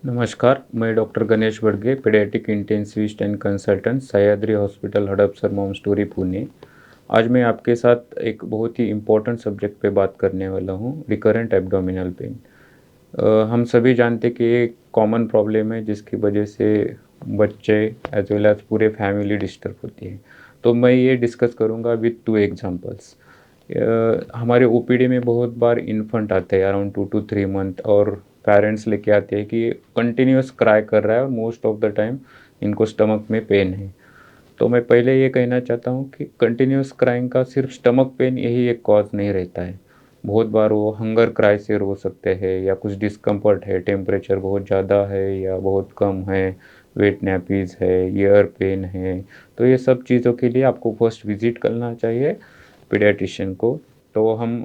नमस्कार, मैं doctor Ganesh Badge, paediatric intensivist and consultant, Sahyadri hospital, Hadapsar, Momstory, Pune. आज मैं आपके साथ एक बहुत ही इम्पोर्टेंट सब्जेक्ट पे बात करने वाला हूँ, रिकरेंट एब्डोमिनल पेन। हम सभी जानते हैं कि ये कॉमन प्रॉब्लम है जिसकी वजह से बच्चे एज वेल एज पूरे फैमिली डिस्टर्ब होती है। तो मैं ये डिस्कस करूँगा विथ 2 एग्ज़ाम्पल्स। हमारे ओपीडी में बहुत बार इन्फेंट आते हैं अराउंड 2 टू 3 मंथ, और पेरेंट्स लेके आते हैं कि कंटिन्यूअस क्राई कर रहा है और मोस्ट ऑफ द टाइम इनको स्टमक में पेन है। तो मैं पहले ये कहना चाहता हूँ कि कंटिन्यूअस क्राइंग का सिर्फ स्टमक पेन यही एक कॉज़ नहीं रहता है। बहुत बार वो हंगर क्राई से रो सकते हैं, या कुछ डिस्कम्फर्ट है, टेम्परेचर बहुत ज़्यादा है या बहुत कम है, वेट नैपीज़ है, ईयर पेन है। तो ये सब चीज़ों के लिए आपको फर्स्ट विज़िट करना चाहिए पीडियाट्रिशियन को। तो हम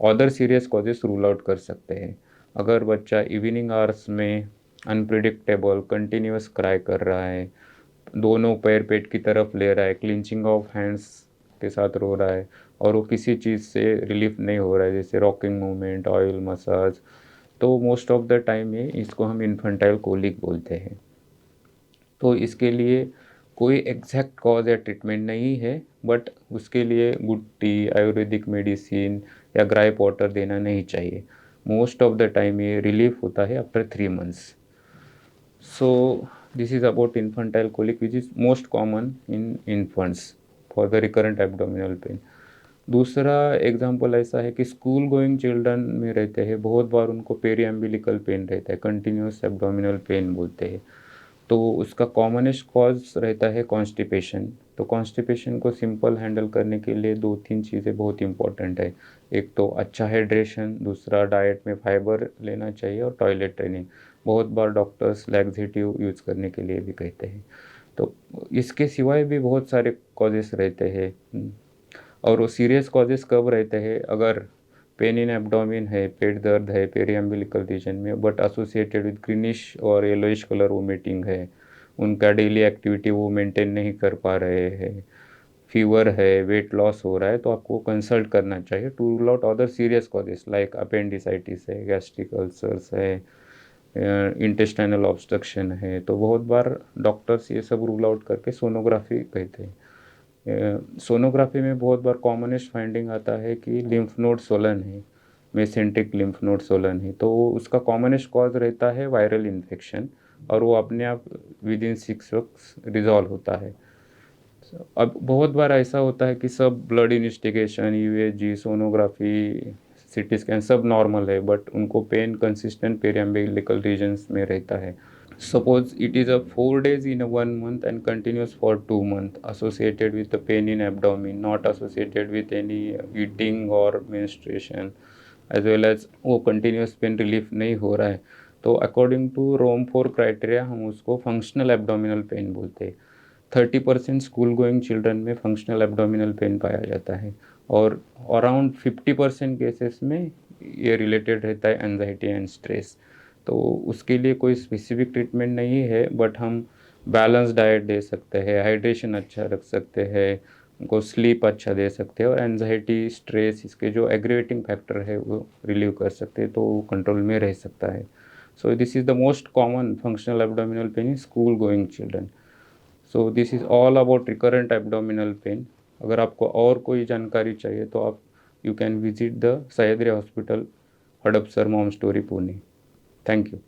other serious causes rule out कर सकते हैं। अगर बच्चा इवनिंग आवर्स में अनप्रेडिक्टेबल कंटिन्यूअस क्राई कर रहा है, दोनों पैर पेट की तरफ ले रहा है, क्लिंचिंग ऑफ हैंड्स के साथ रो रहा है, और वो किसी चीज़ से रिलीफ नहीं हो रहा है, जैसे रॉकिंग मूवमेंट, ऑयल मसाज, तो मोस्ट ऑफ द टाइम ये इसको हम इन्फेंटाइल कोलिक बोलते हैं। तो इसके लिए कोई एग्जैक्ट कॉज या ट्रीटमेंट नहीं है, बट उसके लिए गुड टी, आयुर्वेदिक मेडिसिन या ग्राइप वाटर देना नहीं चाहिए। मोस्ट ऑफ द टाइम ये रिलीफ होता है after 3 months. So this is about infantile colic, which is most common in infants for the recurrent abdominal pain. दूसरा एग्जाम्पल ऐसा है कि स्कूल गोइंग चिल्ड्रन में रहते हैं, बहुत बार उनको पेरियम्बिलिकल पेन रहता है, कंटिन्यूस एब्डोमिनल पेन बोलते हैं। तो उसका कॉमनेस्ट कॉज रहता है कॉन्स्टिपेशन। तो कॉन्स्टिपेशन को सिंपल हैंडल करने के लिए 2-3 चीज़ें बहुत इंपॉर्टेंट है। एक तो अच्छा हाइड्रेशन, दूसरा डाइट में फाइबर लेना चाहिए, और टॉयलेट ट्रेनिंग। बहुत बार डॉक्टर्स लैक्सेटिव यूज़ करने के लिए भी कहते हैं। तो इसके सिवाय भी बहुत सारे कॉजेस रहते हैं। और वो सीरियस कॉजेस कब रहते हैं? अगर पेन इन एब्डोमेन है, पेट दर्द है पेरियम्बिलिकल रीजन में, बट एसोसिएटेड विद ग्रीनिश और येलोइश कलर वोमिटिंग है, उनका डेली एक्टिविटी वो मेंटेन नहीं कर पा रहे हैं, फीवर है, वेट लॉस हो रहा है, तो आपको कंसल्ट करना चाहिए to rule out other serious causes like appendicitis है, गैस्ट्रिक अल्सर्स है, इंटेस्टाइनल ऑब्स्ट्रक्शन है। तो बहुत बार डॉक्टर्स ये सब रूल आउट करके सोनोग्राफी कहते हैं। सोनोग्राफी में बहुत बार कॉमनेस्ट फाइंडिंग आता है कि लिम्फ नोड स्वोलन है, मेसेंट्रिक लिम्फ नोड स्वोलन है। तो उसका कॉमनेस्ट कॉज रहता है वायरल इन्फेक्शन, और वो अपने आप विद इन 6 वीक्स रिजॉल्व होता है। अब बहुत बार ऐसा होता है कि सब blood investigation, USG, sonography, CT scan सब नॉर्मल है, बट उनको पेन कंसिस्टेंट पेरियम्बिलिकल रीजन्स में रहता है। Suppose it is a 4 days in a 1 month and continuous for 2 months, associated with the pain in abdomen, not associated with any eating or menstruation, as well as वो continuous pain relief नहीं हो रहा है, तो according to Rome 4 criteria हम उसको functional abdominal pen बोलते हैं। 30% स्कूल गोइंग चिल्ड्रन में फंक्शनल एब्डोमिनल पेन पाया जाता है, और अराउंड 50% केसेस में ये रिलेटेड रहता है एंजाइटी एंड स्ट्रेस। तो उसके लिए कोई स्पेसिफिक ट्रीटमेंट नहीं है, बट हम बैलेंस डाइट दे सकते हैं, हाइड्रेशन अच्छा रख सकते हैं, उनको स्लीप अच्छा दे सकते हैं, और एंजाइटी, स्ट्रेस, इसके जो एग्रीवेटिंग फैक्टर है वो रिलीव कर सकते हैं, तो वो कंट्रोल में रह सकता है। So this is the most common functional abdominal pain in school going children. So this is all about recurrent abdominal pain. अगर आपको और कोई जानकारी चाहिए तो आप you can visit the Sahyadri hospital, Hadapsar, Momstory, Pune. Thank you.